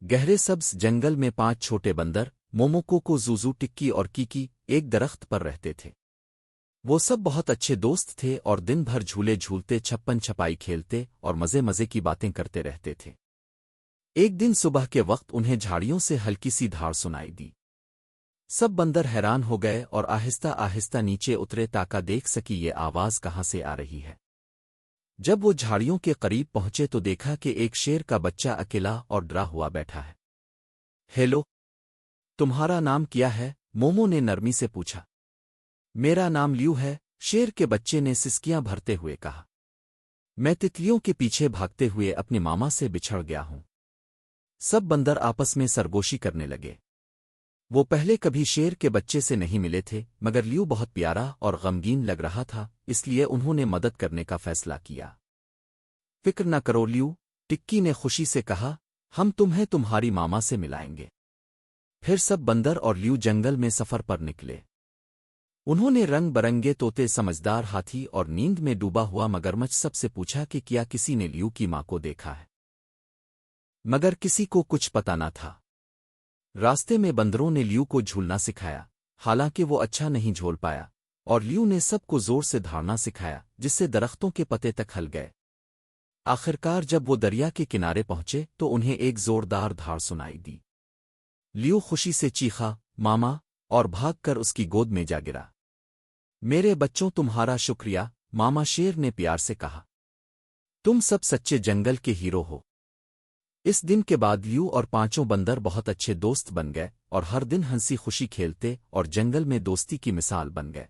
گہرے سبز جنگل میں 5 چھوٹے بندر موموکو کو زوزو ٹکی اور کیکی ایک درخت پر رہتے تھے۔ وہ سب بہت اچھے دوست تھے اور دن بھر جھولے جھولتے چھپن چھپائی کھیلتے اور مزے مزے کی باتیں کرتے رہتے تھے۔ ایک دن صبح کے وقت انہیں جھاڑیوں سے ہلکی سی دھاڑ سنائی دی۔ سب بندر حیران ہو گئے اور آہستہ آہستہ نیچے اترے تاکہ دیکھ سکی یہ آواز کہاں سے آ رہی ہے۔ جب وہ جھاڑیوں کے قریب پہنچے تو دیکھا کہ ایک شیر کا بچہ اکیلا اور ڈرا ہوا بیٹھا ہے۔ ہیلو، تمہارا نام کیا ہے؟ مومو نے نرمی سے پوچھا۔ میرا نام لیو ہے، شیر کے بچے نے سسکیاں بھرتے ہوئے کہا۔ میں تتلیوں کے پیچھے بھاگتے ہوئے اپنی ماما سے بچھڑ گیا ہوں۔ سب بندر آپس میں سرگوشی کرنے لگے۔ وہ پہلے کبھی شیر کے بچے سے نہیں ملے تھے، مگر لیو بہت پیارا اور غمگین لگ رہا تھا، اس لیے انہوں نے مدد کرنے کا فیصلہ کیا۔ فکر نہ کرو لیو، ٹکی نے خوشی سے کہا، ہم تمہیں تمہاری ماما سے ملائیں گے۔ پھر سب بندر اور لیو جنگل میں سفر پر نکلے۔ انہوں نے رنگ برنگے طوطے، سمجھدار ہاتھی اور نیند میں ڈوبا ہوا مگرمچھ سب سے پوچھا کہ کیا کسی نے لیو کی ماں کو دیکھا ہے، مگر کسی کو کچھ پتا نہ تھا۔ راستے میں بندروں نے لیو کو جھولنا سکھایا، حالانکہ وہ اچھا نہیں جھول پایا، اور لیو نے سب کو زور سے دھاڑنا سکھایا جس سے درختوں کے پتے تک ہل گئے۔ آخرکار جب وہ دریا کے کنارے پہنچے تو انہیں ایک زوردار دھاڑ سنائی دی۔ لیو خوشی سے چیخا، ماما، اور بھاگ کر اس کی گود میں جا گرا۔ میرے بچوں، تمہارا شکریہ، ماما شیر نے پیار سے کہا۔ تم سب سچے جنگل کے ہیرو ہو۔ اس دن کے بعد لیو اور 5 بندر بہت اچھے دوست بن گئے اور ہر دن ہنسی خوشی کھیلتے اور جنگل میں دوستی کی مثال بن گئے۔